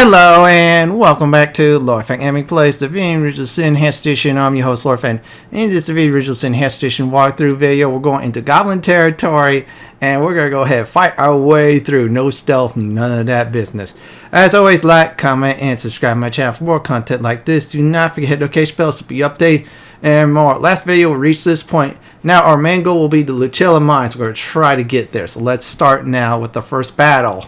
Hello and welcome back to Lord Fenton Plays Divinity Original Sin Enhanced Edition. I'm your host Lord Fenton. In this Divinity Original Sin Enhanced Edition walkthrough video, we're going into Goblin territory and we're going to go ahead and fight our way through. No stealth, none of that business. As always, like, comment, and subscribe to my channel for more content like this. Do not forget to hit the notification bell to be updated and more. Last video we reached this point. Now our main goal will be the Luculla Mines. We're going to try to get there. So let's start now with the first battle.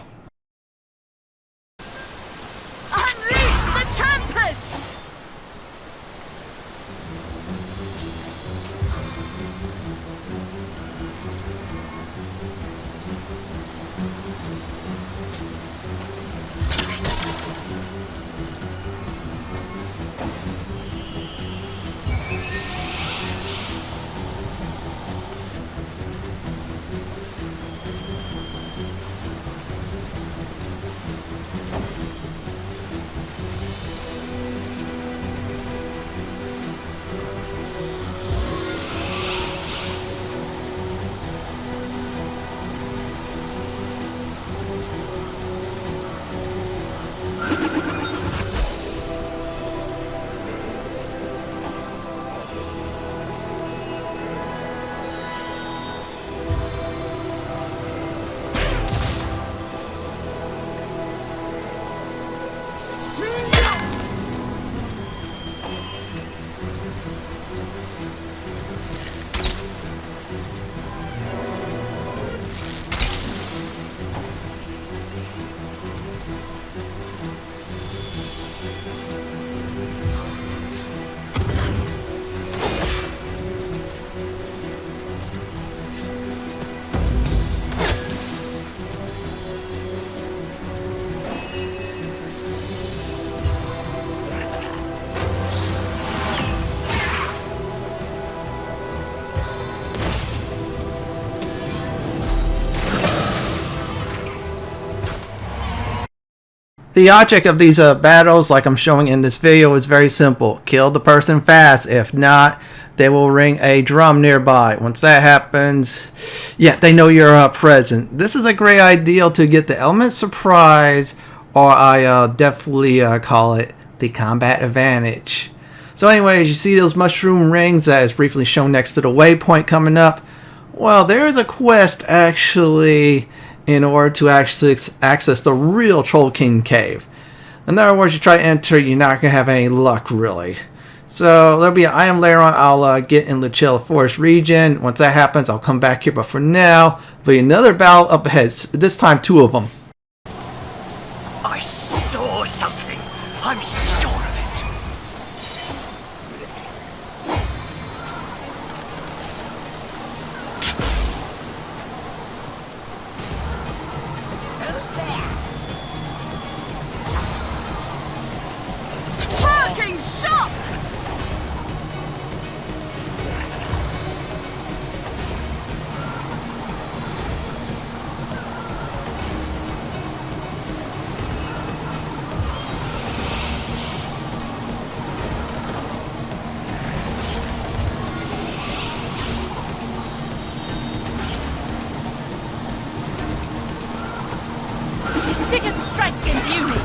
The object of these battles, like I'm showing in this video, is very simple. Kill the person fast. If not, they will ring a drum nearby. Once that happens, yeah, they know you're present. This is a great idea to get the element surprise, or I definitely call it the combat advantage. So anyways, you see those mushroom rings that is briefly shown next to the waypoint coming up? Well, there is a quest actually in order to actually access the real Troll King cave. In other words, you try to enter, you're not going to have any luck really. So there'll be an item later on I'll get in the Luculla Forest region. Once that happens, I'll come back here, but for now, there'll be another battle up ahead, this time 2 of them. I saw something, I'm sure of it. Strength and beauty.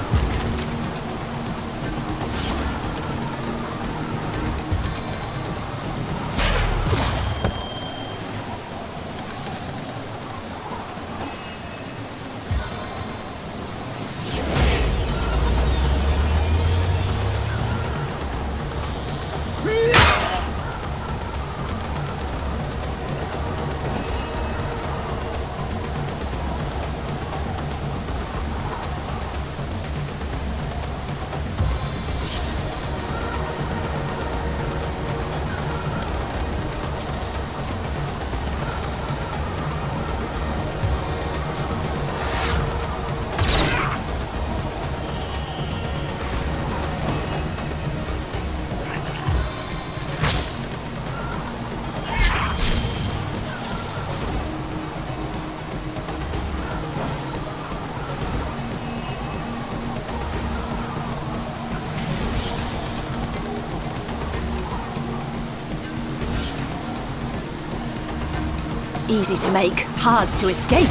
Easy to make, hard to escape.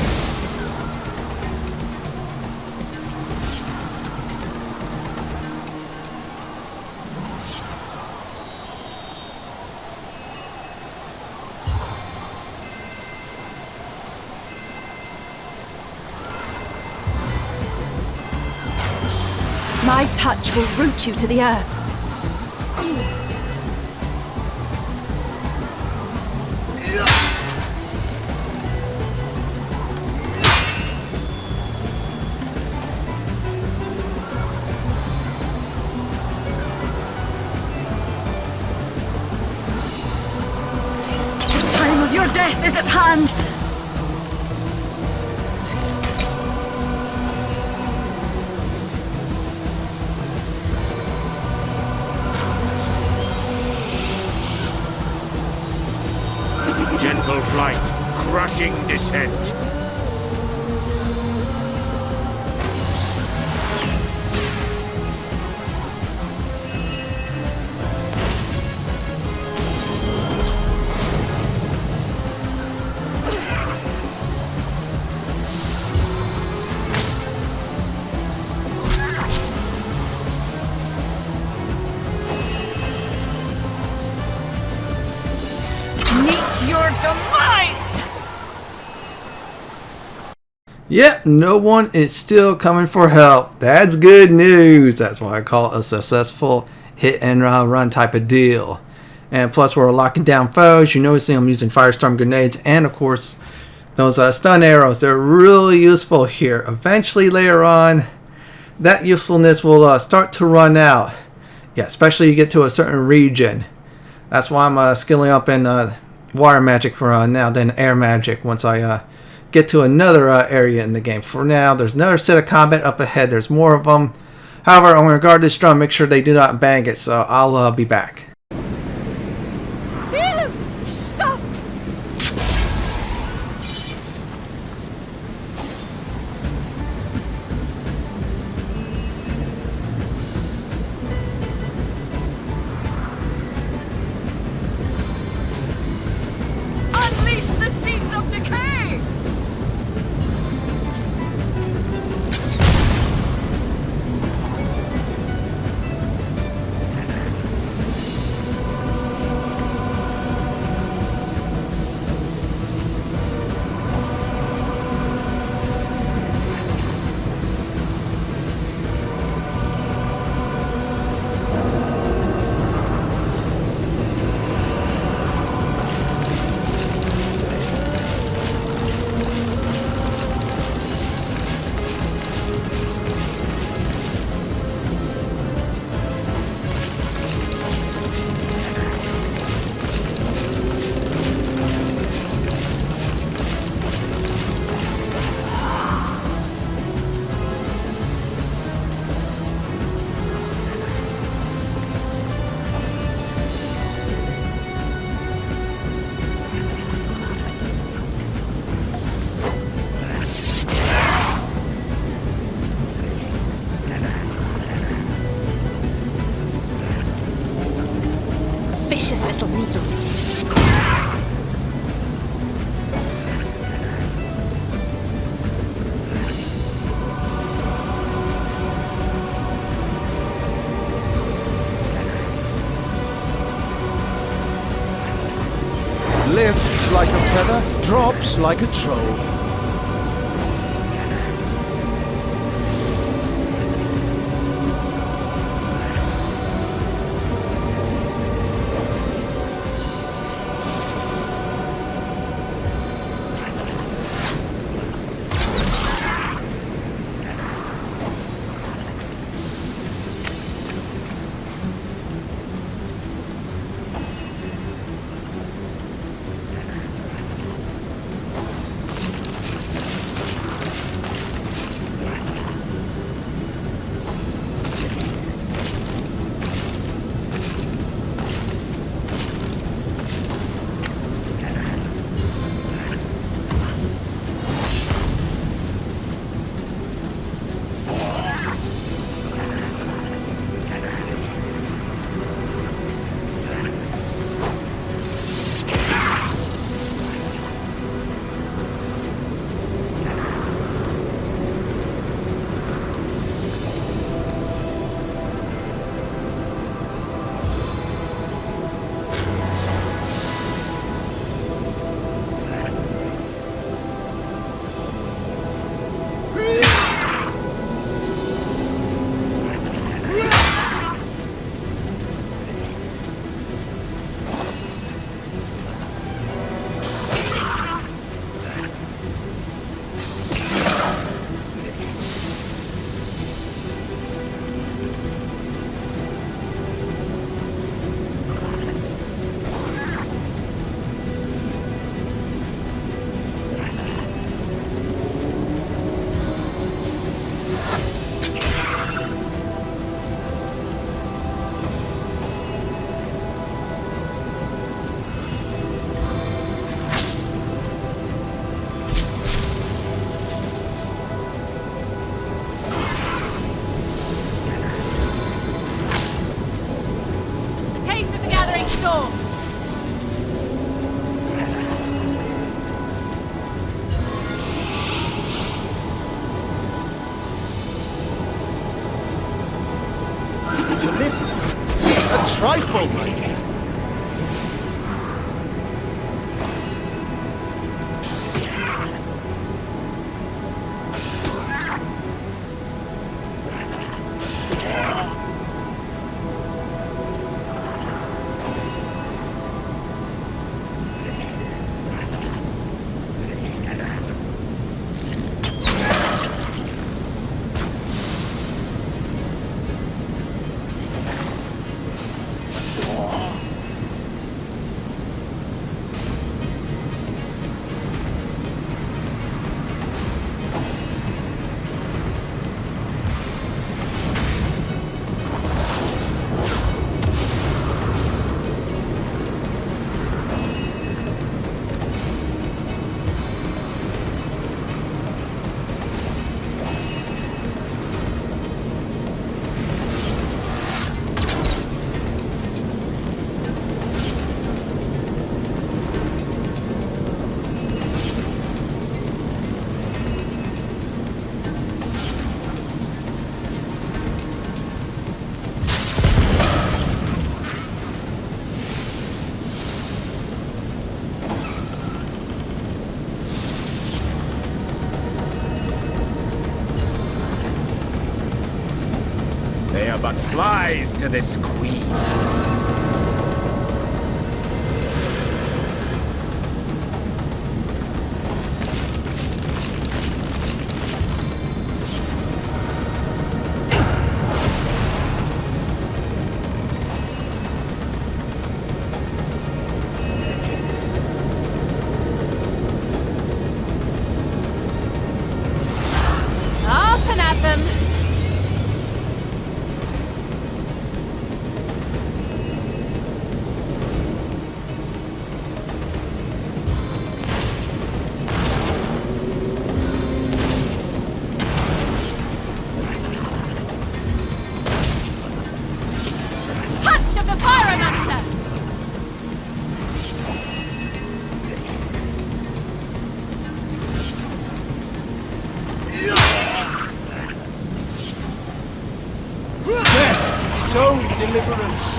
My touch will root you to the earth. The time of your death is at hand. Gentle flight, crushing descent. Meet your demise! Yep, no one is still coming for help. That's good news. That's why I call it a successful hit and run type of deal. And plus, we're locking down foes. You noticing I'm using Firestorm grenades and, of course, those stun arrows. They're really useful here. Eventually, later on, that usefulness will start to run out. Yeah, especially you get to a certain region. That's why I'm skilling up in water magic for now, then air magic once I get to another area in the game. For now, there's another set of combat up ahead. There's more of them. However, I'm going to guard this drum, make sure they do not bang it, so I'll be back. Stop! Unleash the seeds of decay! Vicious little needles. Lifts like a feather, drops like a troll. flies to this queen. Up and at them. Punch of the Pyromancer! Death is its own deliverance.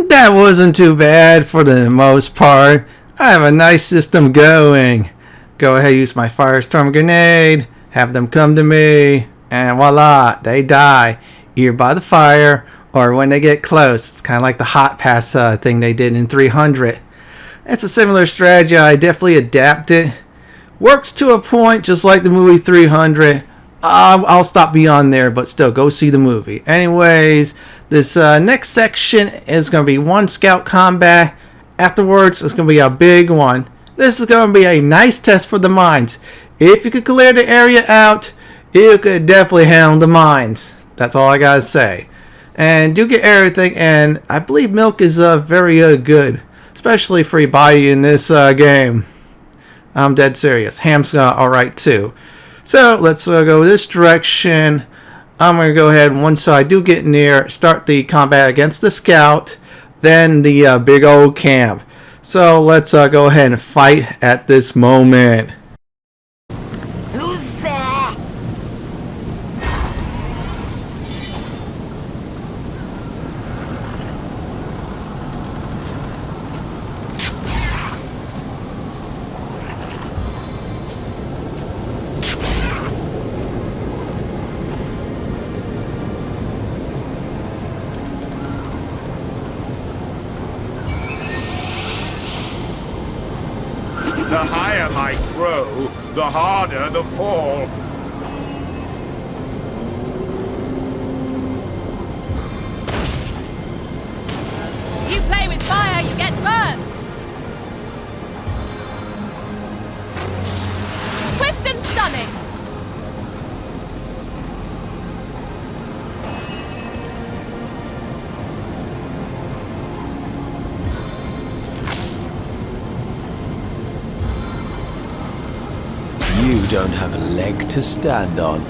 That wasn't too bad for the most part. I have a nice system going. Go ahead, use my Firestorm grenade, have them come to me, and voila, they die. Either by the fire, or when they get close. It's kind of like the hot pass thing they did in 300. It's a similar strategy. I definitely adapted. Works to a point, just like the movie 300. I'll stop beyond there, but still, go see the movie. Anyways, this next section is going to be one scout combat. Afterwards, it's going to be a big one. This is going to be a nice test for the mines. If you could clear the area out, you could definitely handle the mines. That's all I got to say. And do get everything, and I believe milk is very good. Especially for your body in this game. I'm dead serious. Ham's alright too. So let's go this direction. I'm going to go ahead, once I do get near, start the combat against the scout, then the big old camp. So let's go ahead and fight at this moment. Who's there? The higher my throw, the harder the fall. You play with fire, you get burned. Swift and stunning. You don't have a leg to stand on.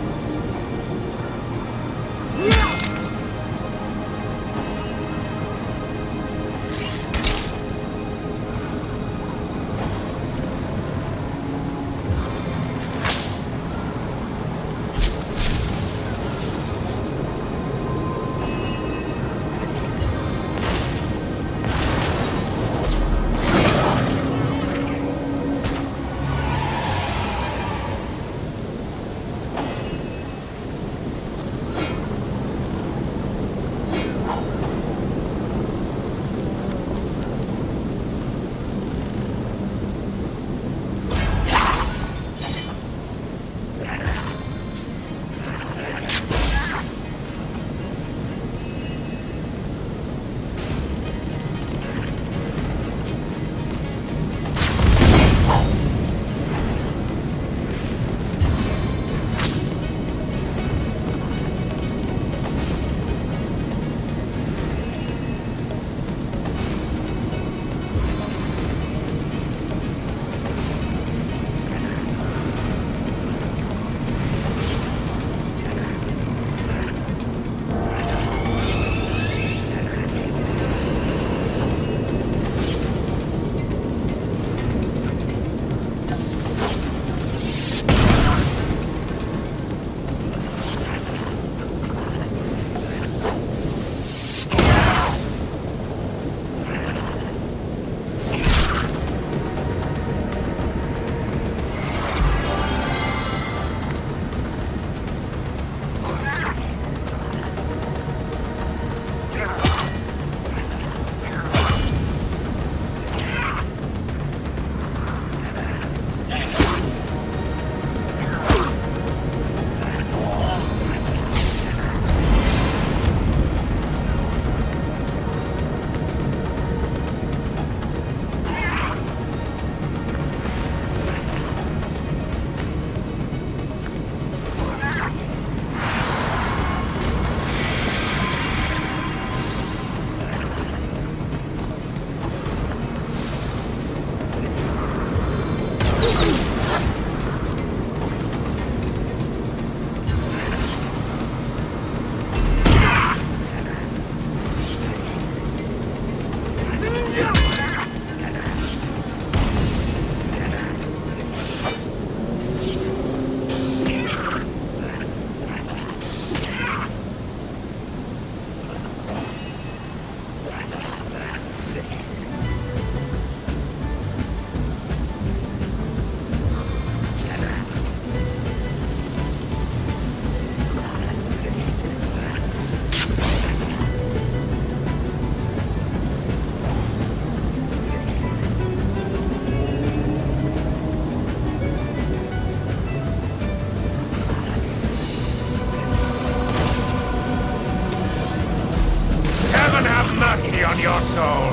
Heaven have mercy on your soul.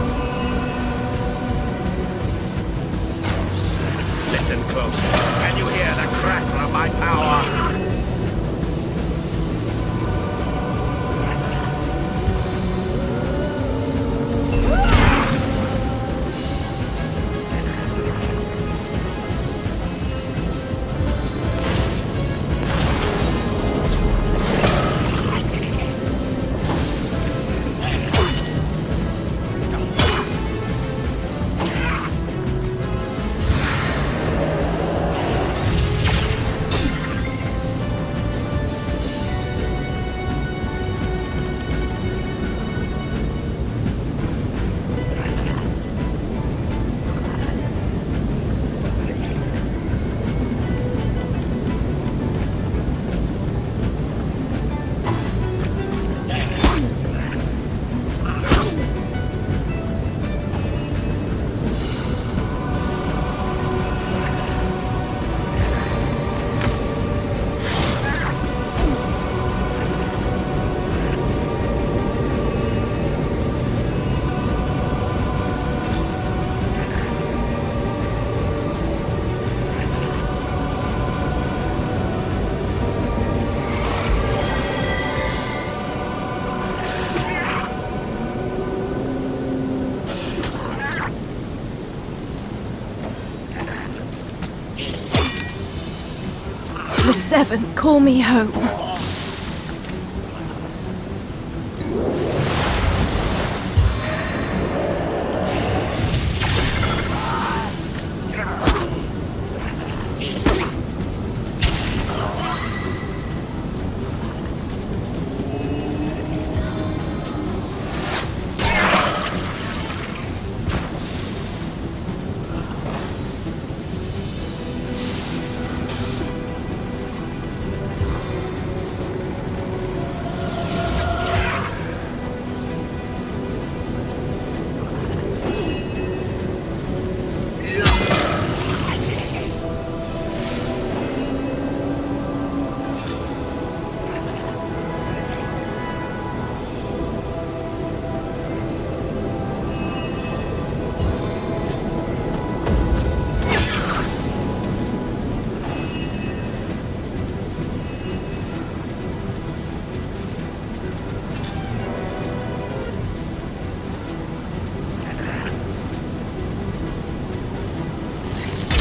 Listen close. Can you hear the crackle of my power? The Seven call me home.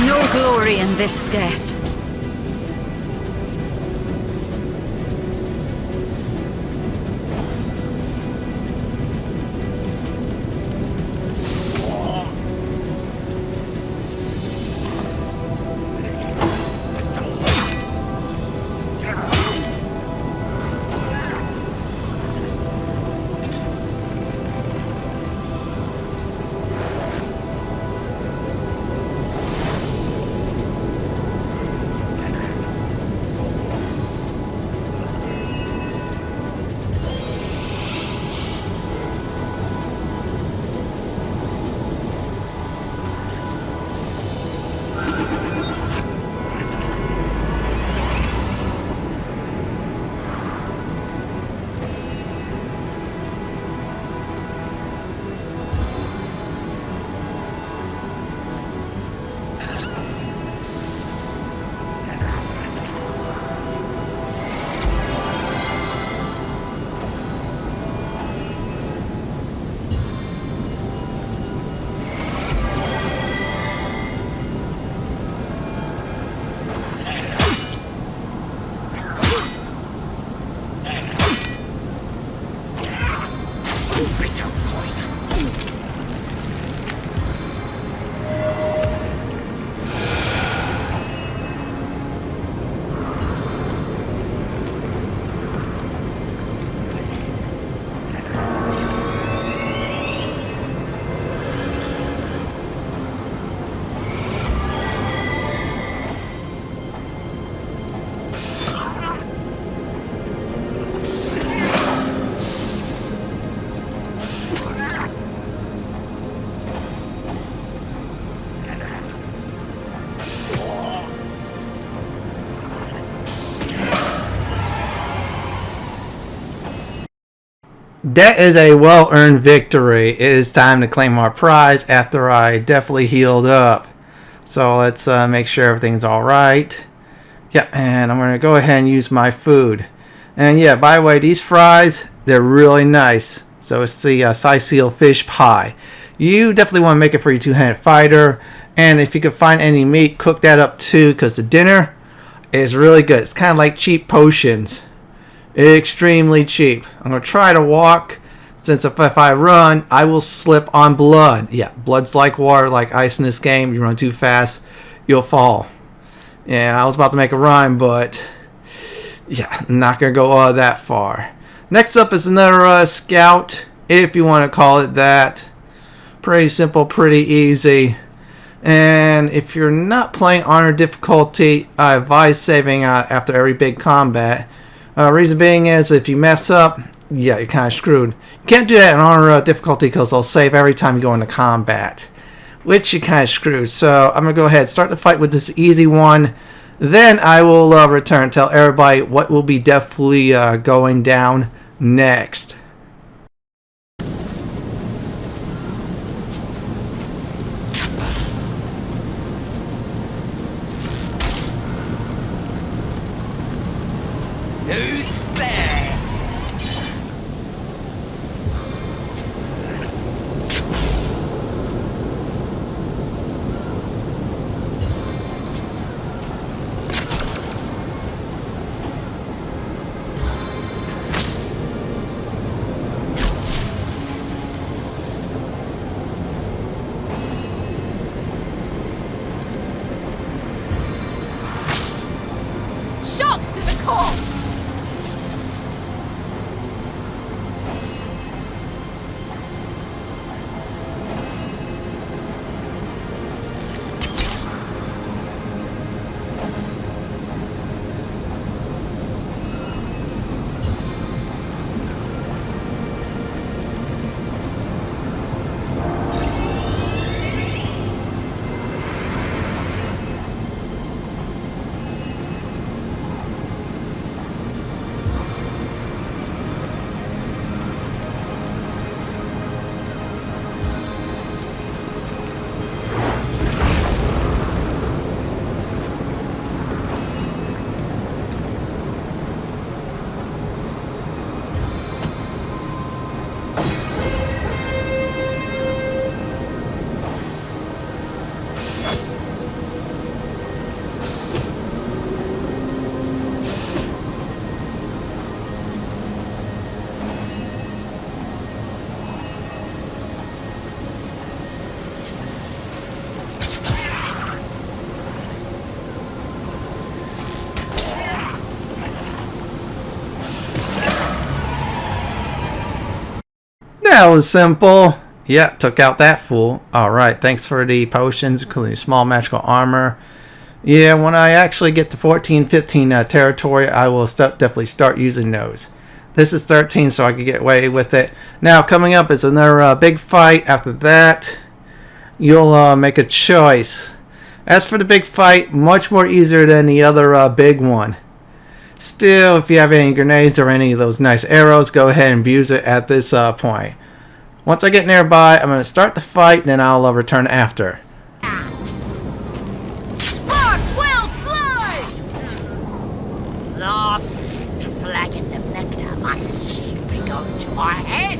No glory in this death. that is a well-earned victory. It is time to claim our prize after I definitely healed up. So let's make sure everything's alright. Yeah, and I'm going to go ahead and use my food. And yeah, by the way, these fries, they're really nice. So it's the Sicil fish pie. You definitely want to make it for your two-handed fighter. And if you can find any meat, cook that up too, because the dinner is really good. It's kind of like cheap potions. Extremely cheap. I'm going to try to walk, since if I run, I will slip on blood. Yeah, blood's like water, like ice in this game. You run too fast, you'll fall. And I was about to make a rhyme, but yeah, I'm not going to go that far. Next up is another scout, if you want to call it that. Pretty simple, pretty easy. And if you're not playing honor difficulty, I advise saving after every big combat. Reason being is if you mess up, yeah, you're kind of screwed. You can't do that in honor difficulty because they'll save every time you go into combat, which you're kind of screwed. So I'm going to go ahead and start the fight with this easy one. Then I will return and tell everybody what will be definitely going down next. Who's there? Shock to the core! That was simple. Yeah, took out that fool. Alright, thanks for the potions, including small magical armor. Yeah, when I actually get to 14, 15 territory, I will definitely start using those. This is 13, so I can get away with it. Now, coming up is another big fight. After that, you'll make a choice. As for the big fight, much more easier than the other big one. Still, if you have any grenades or any of those nice arrows, go ahead and use it at this point. Once I get nearby, I'm going to start the fight, then I'll return after. Sparks will fly! Last flagon of nectar must be going to our head.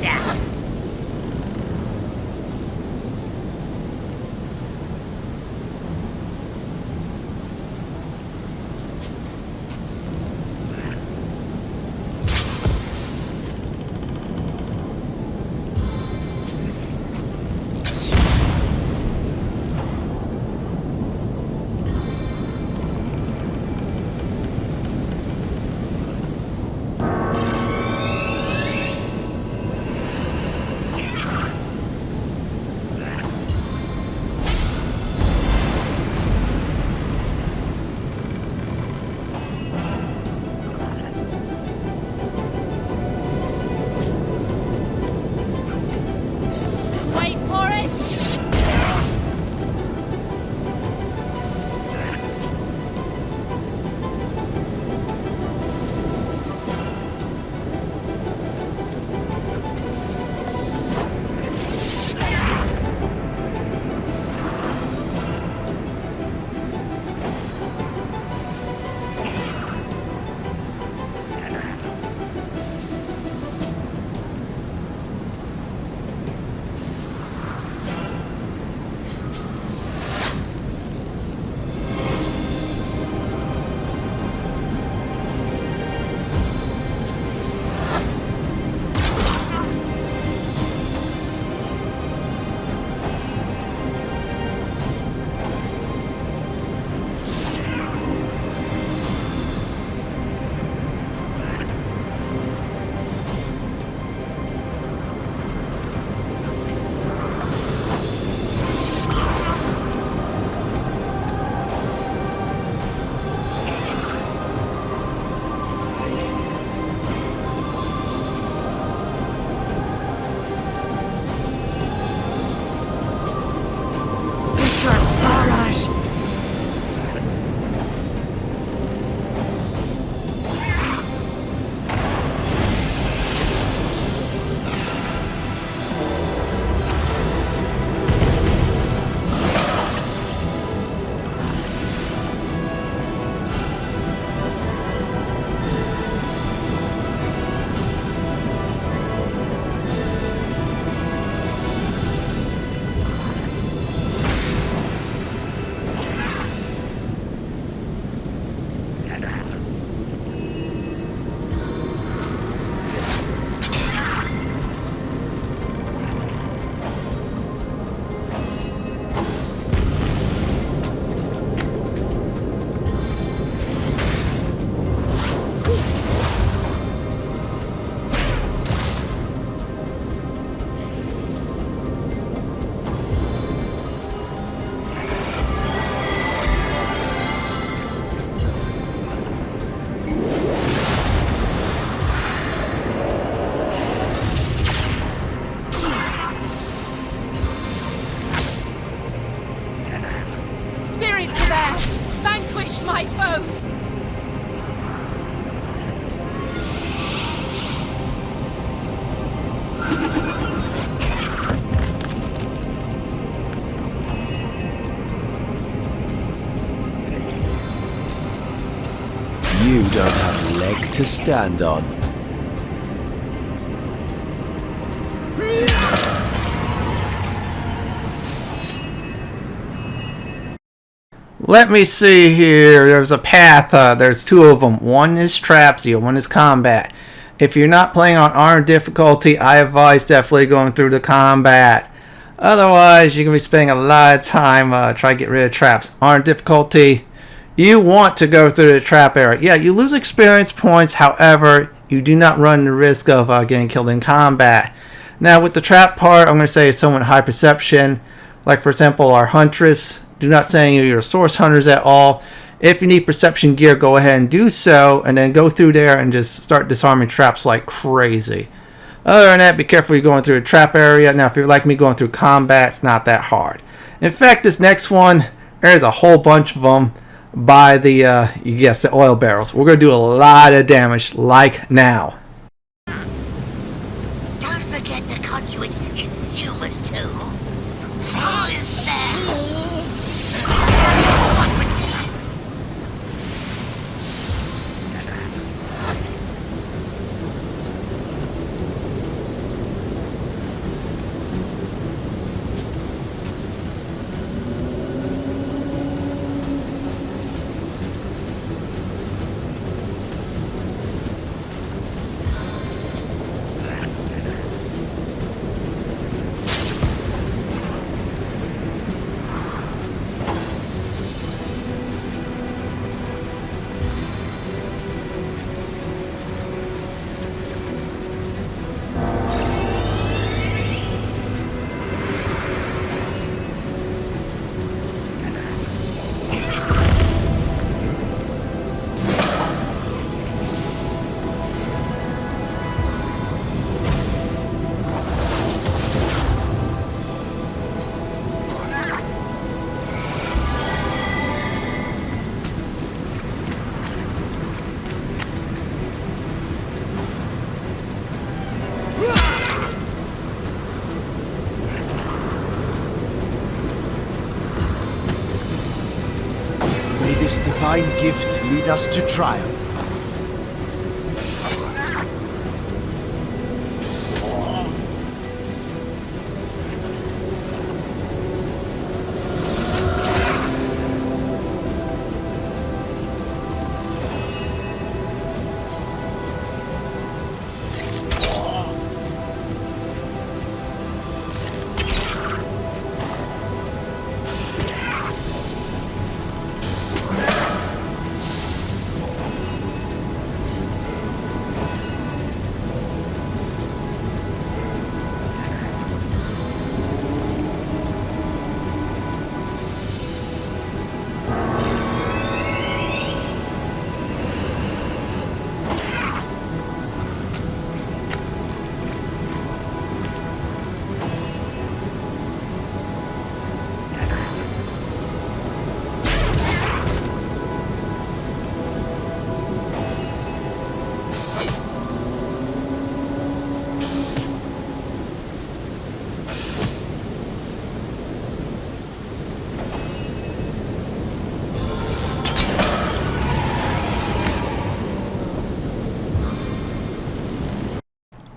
my foes! You don't have a leg to stand on. Let me see here. There's a path. There's two of them. One is traps, the other one is combat. If you're not playing on hard difficulty, I advise definitely going through the combat. Otherwise, you're going to be spending a lot of time trying to get rid of traps. Hard difficulty, you want to go through the trap area. Yeah, you lose experience points. However, you do not run the risk of getting killed in combat. Now, with the trap part, I'm going to say someone high perception. Like, for example, our huntress. Do not send any of your source hunters at all. If you need perception gear, go ahead and do so. And then go through there and just start disarming traps like crazy. Other than that, be careful you're going through a trap area. Now, if you're like me going through combat, it's not that hard. In fact, this next one, there's a whole bunch of them by the, you guessed the oil barrels. We're going to do a lot of damage, like now. Don't forget the conduit is human too. Who is there? What was that? This divine gift lead us to triumph.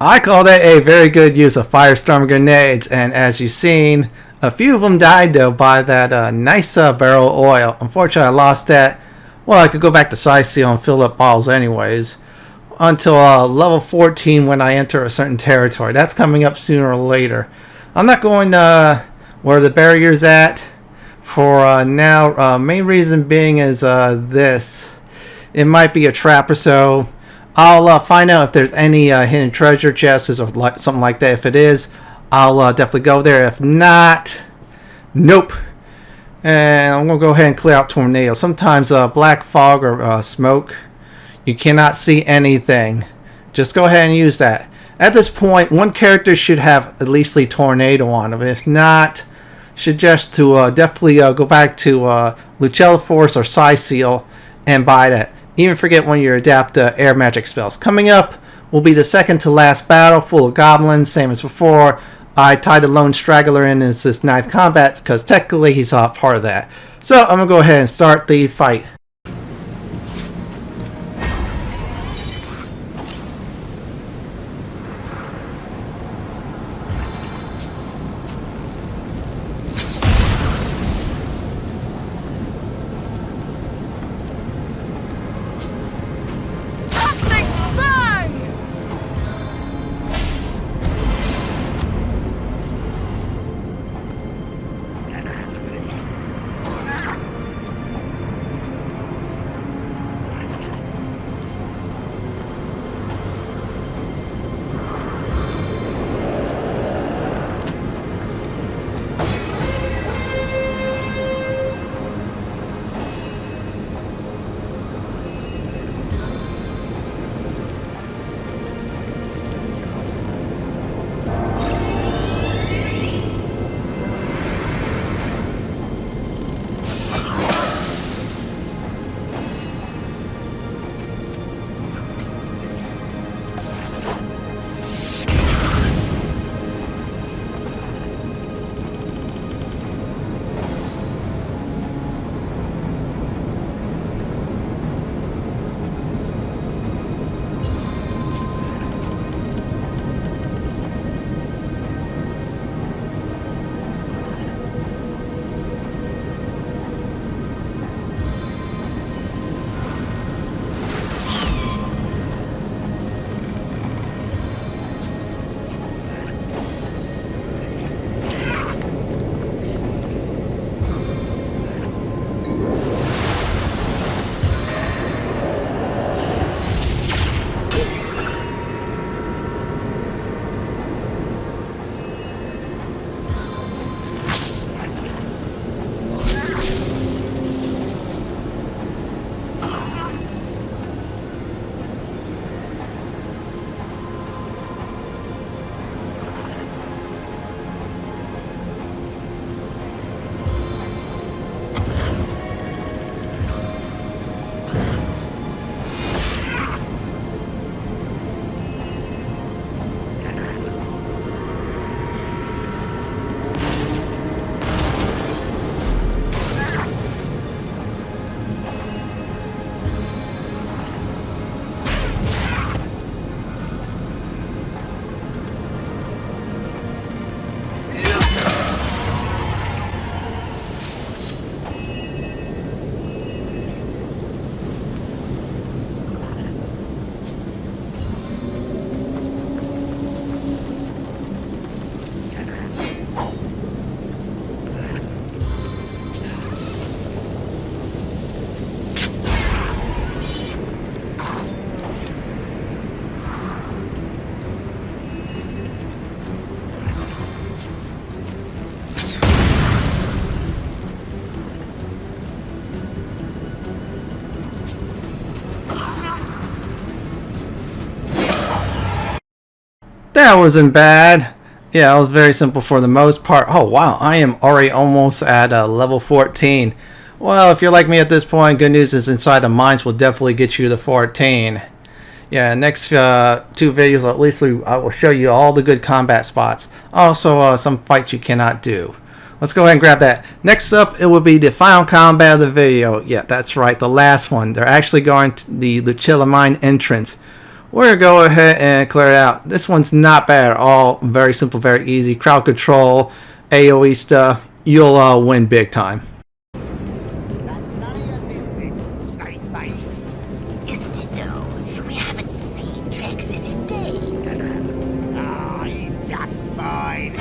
I call that a very good use of Firestorm grenades, and as you've seen, a few of them died though by that nice barrel of oil. Unfortunately, I lost that. Well, I could go back to Seal and fill up bottles anyways. Until level 14 when I enter a certain territory. That's coming up sooner or later. I'm not going where the barrier's at for now. Main reason being is this. It might be a trap or so. I'll find out if there's any hidden treasure chests or something like that. If it is, I'll definitely go there. If not, nope. And I'm going to go ahead and clear out tornadoes. Sometimes black fog or smoke, you cannot see anything. Just go ahead and use that. At this point, one character should have at least a tornado on them. If not, suggest to definitely go back to Luculla Force or Seal and buy that. Even forget when you adapt air magic spells. Coming up will be the second to last battle, full of goblins, same as before. I tied the lone straggler in as this ninth combat because technically he's not part of that. So I'm going to go ahead and start the fight. Toxic Fang! That wasn't bad. Yeah, it was very simple for the most part. Oh wow, I am already almost at level 14. Well, if you're like me at this point, good news is Inside the Mines will definitely get you to 14. Yeah, next two videos at least I will show you all the good combat spots. Also, some fights you cannot do. Let's go ahead and grab that. Next up, it will be the final combat of the video. Yeah, that's right, the last one. They're actually going to the Luculla Mines Entrance. We're going to go ahead and clear it out. This one's not bad at all. Very simple, very easy. Crowd control, AoE stuff. You'll win big time. That's none of your business, snake face. Isn't it though? We haven't seen Drexus in days. Ah, he's just fine.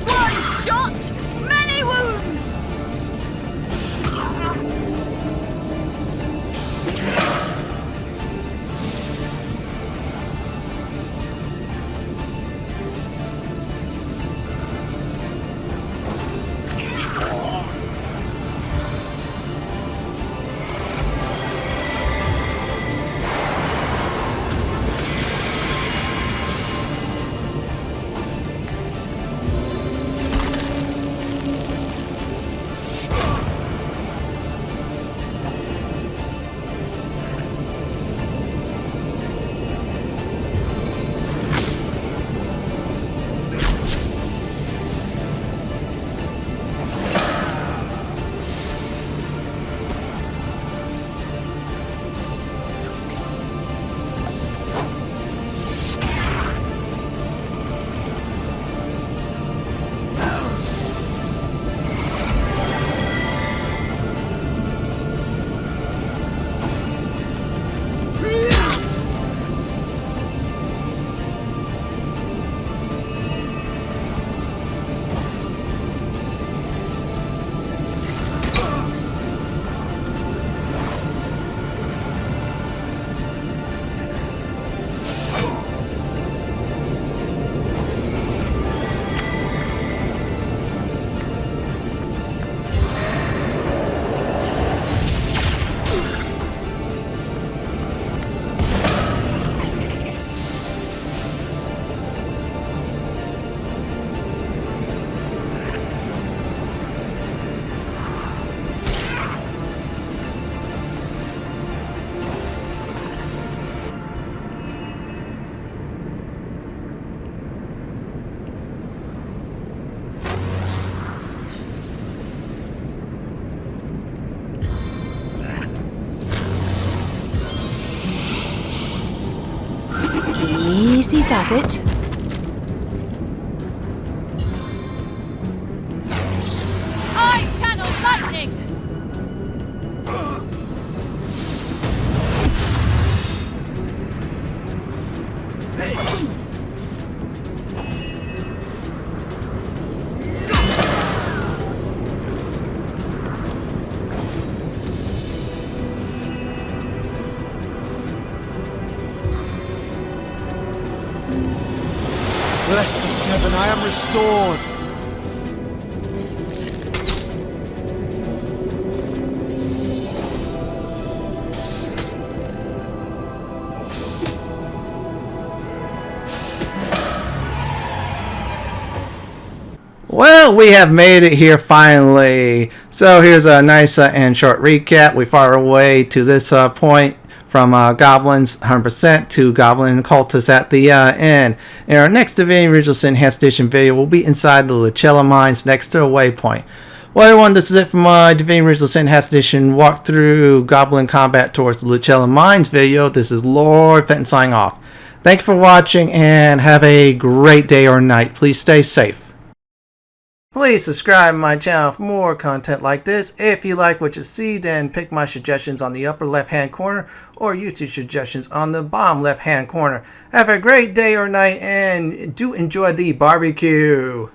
One shot, many wounds! Easy does it. I channel lightning! Bless the seven, I am restored. Well, we have made it here finally. So here's a nice and short recap. We fought our way to this point from goblins 100% to goblin cultists at the end. In our next Divinity Original Sin Enhanced Edition video, we'll be inside the Luculla Mines next to a Waypoint. Well, everyone, this is it for my Divinity Original Sin Enhanced Edition walkthrough goblin combat towards the Luculla Mines video. This is Lord Fenton signing off. Thank you for watching and have a great day or night. Please stay safe. Please subscribe to my channel for more content like this. If you like what you see, then pick my suggestions on the upper left hand corner or YouTube suggestions on the bottom left hand corner. Have a great day or night and do enjoy the barbecue.